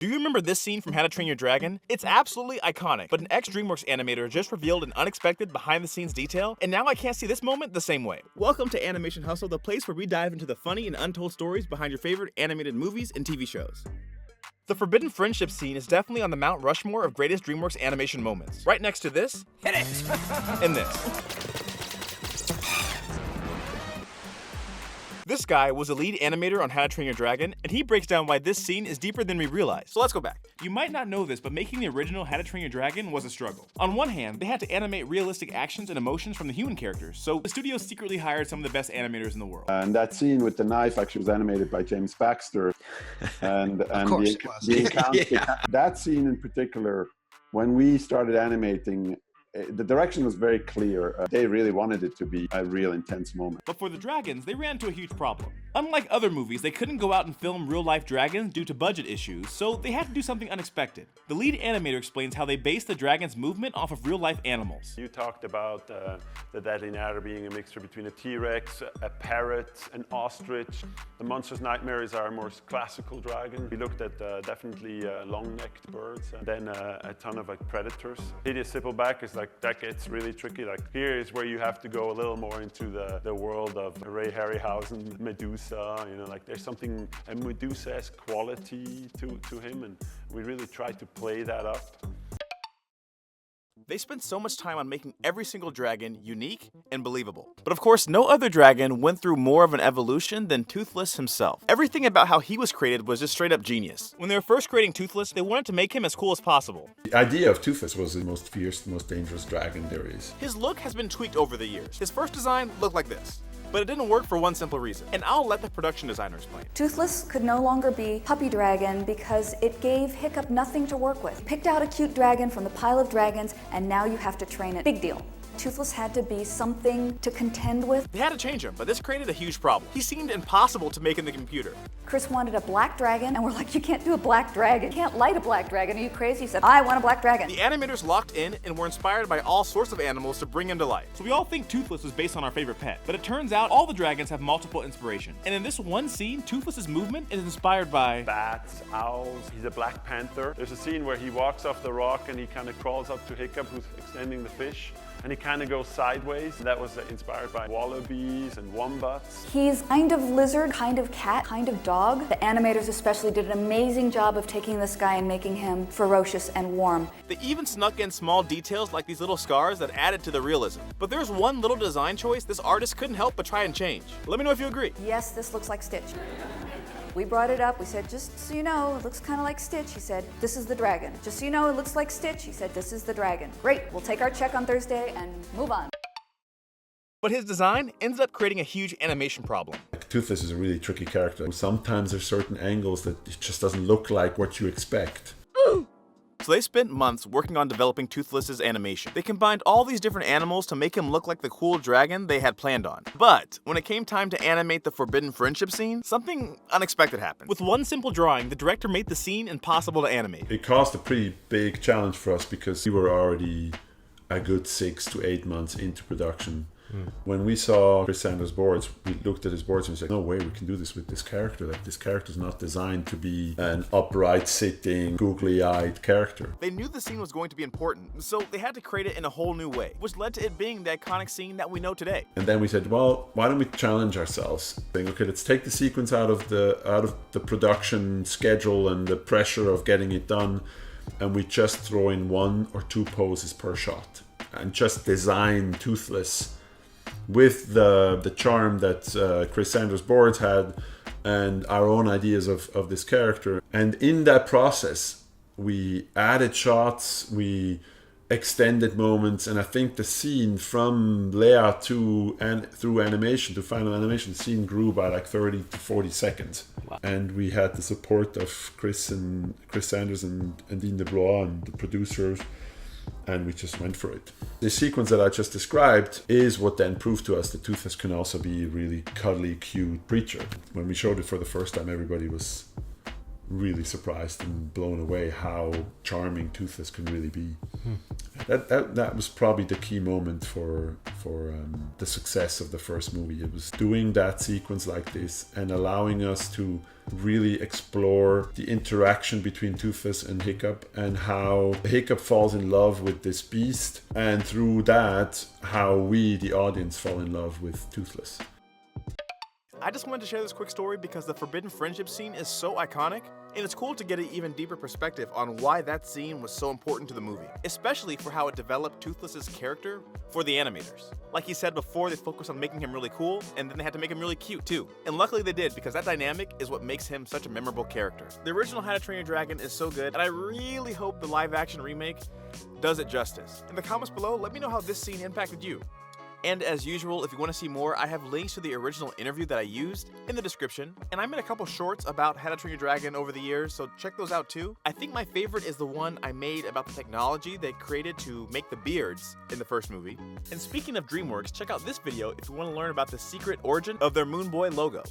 Do you remember this scene from How to Train Your Dragon? It's absolutely iconic, but an ex-DreamWorks animator just revealed an unexpected behind-the-scenes detail, and now I can't see this moment the same way. Welcome to Animation Hustle, the place where we dive into the funny and untold stories behind your favorite animated movies and TV shows. The Forbidden Friendship scene is definitely on the Mount Rushmore of greatest DreamWorks animation moments, right next to this, hit it, and this. This guy was a lead animator on How to Train Your Dragon, and he breaks down why this scene is deeper than we realize. So let's go back. You might not know this, but making the original How to Train Your Dragon was a struggle. On one hand, they had to animate realistic actions and emotions from the human characters, so the studio secretly hired some of the best animators in the world. And that scene with the knife actually was animated by James Baxter. And Of course it was. the encounter, Yeah. that scene in particular, when we started animating, the direction was very clear. They really wanted it to be a real intense moment. But for the dragons, they ran into a huge problem. Unlike other movies, they couldn't go out and film real-life dragons due to budget issues, so they had to do something unexpected. The lead animator explains how they based the dragon's movement off of real-life animals. You talked about the Deadly Natter being a mixture between a T-Rex, a parrot, an ostrich. The Monster's Nightmare is our more classical dragon. We looked at definitely long-necked birds, and then a ton of predators. Hideous Stippleback is that gets really tricky. Here is where you have to go a little more into the world of Ray Harryhausen, Medusa. There's something, a Medusa-esque quality to him, and we really try to play that up. They spent so much time on making every single dragon unique and believable. But of course, no other dragon went through more of an evolution than Toothless himself. Everything about how he was created was just straight up genius. When they were first creating Toothless, they wanted to make him as cool as possible. The idea of Toothless was the most fierce, the most dangerous dragon there is. His look has been tweaked over the years. His first design looked like this. But it didn't work for one simple reason, and I'll let the production designer explain. Toothless could no longer be Puppy Dragon because it gave Hiccup nothing to work with. Picked out a cute dragon from the pile of dragons, and now you have to train it. Big deal. Toothless had to be something to contend with. They had to change him, but this created a huge problem. He seemed impossible to make in the computer. Chris wanted a black dragon, and we're like, you can't do a black dragon. You can't light a black dragon. Are you crazy? He said, I want a black dragon. The animators locked in and were inspired by all sorts of animals to bring him to life. So we all think Toothless was based on our favorite pet, but it turns out all the dragons have multiple inspiration. And in this one scene, Toothless's movement is inspired by Bats, owls, he's a black panther. There's a scene where he walks off the rock and he kind of crawls up to Hiccup, who's extending the fish, and he kind of goes sideways. That was inspired by wallabies and wombats. He's kind of lizard, kind of cat, kind of dog. The animators especially did an amazing job of taking this guy and making him ferocious and warm. They even snuck in small details like these little scars that added to the realism. But there's one little design choice this artist couldn't help but try and change. Let me know if you agree. Yes, this looks like Stitch. We brought it up, we said, just so you know, it looks kind of like Stitch. He said, this is the dragon. Just so you know, it looks like Stitch. He said, this is the dragon. Great, we'll take our check on Thursday and move on. But his design ended up creating a huge animation problem. Toothless is a really tricky character. Sometimes there's certain angles that it just doesn't look like what you expect. So they spent months working on developing Toothless's animation. They combined all these different animals to make him look like the cool dragon they had planned on. But when it came time to animate the Forbidden Friendship scene, something unexpected happened. With one simple drawing, the director made the scene impossible to animate. It caused a pretty big challenge for us because we were already a good 6 to 8 months into production. When we saw Chris Sanders' boards, we looked at his boards and we said, no way we can do this with this character. This character's not designed to be an upright, sitting, googly-eyed character. They knew the scene was going to be important, so they had to create it in a whole new way, which led to it being the iconic scene that we know today. And then we said, well, why don't we challenge ourselves? Saying, okay, let's take the sequence out of the production schedule and the pressure of getting it done, and we just throw in 1 or 2 poses per shot and just design Toothless with the charm that Chris Sanders' boards had and our own ideas of this character. And in that process, we added shots, we extended moments, and I think the scene from layout through animation to final animation, the scene grew by like 30 to 40 seconds. Wow. And we had the support of Chris Sanders and Dean DeBlois and the producers, and we just went for it. The sequence that I just described is what then proved to us that Toothless can also be a really cuddly, cute creature. When we showed it for the first time, everybody was really surprised and blown away how charming Toothless can really be. That was probably the key moment for the success of the first movie. It was doing that sequence like this and allowing us to really explore the interaction between Toothless and Hiccup, and how Hiccup falls in love with this beast, and through that, how we, the audience, fall in love with Toothless. I just wanted to share this quick story because the forbidden friendship scene is so iconic, and it's cool to get an even deeper perspective on why that scene was so important to the movie, especially for how it developed Toothless's character for the animators. Like he said before, they focused on making him really cool, and then they had to make him really cute too. And luckily they did, because that dynamic is what makes him such a memorable character. The original How to Train Your Dragon is so good, and I really hope the live-action remake does it justice. In the comments below, let me know how this scene impacted you. And as usual, if you want to see more, I have links to the original interview that I used in the description, and I made a couple shorts about How to Train Your Dragon over the years, so check those out too. I think my favorite is the one I made about the technology they created to make the beards in the first movie. And speaking of DreamWorks, check out this video if you want to learn about the secret origin of their Moon Boy logo.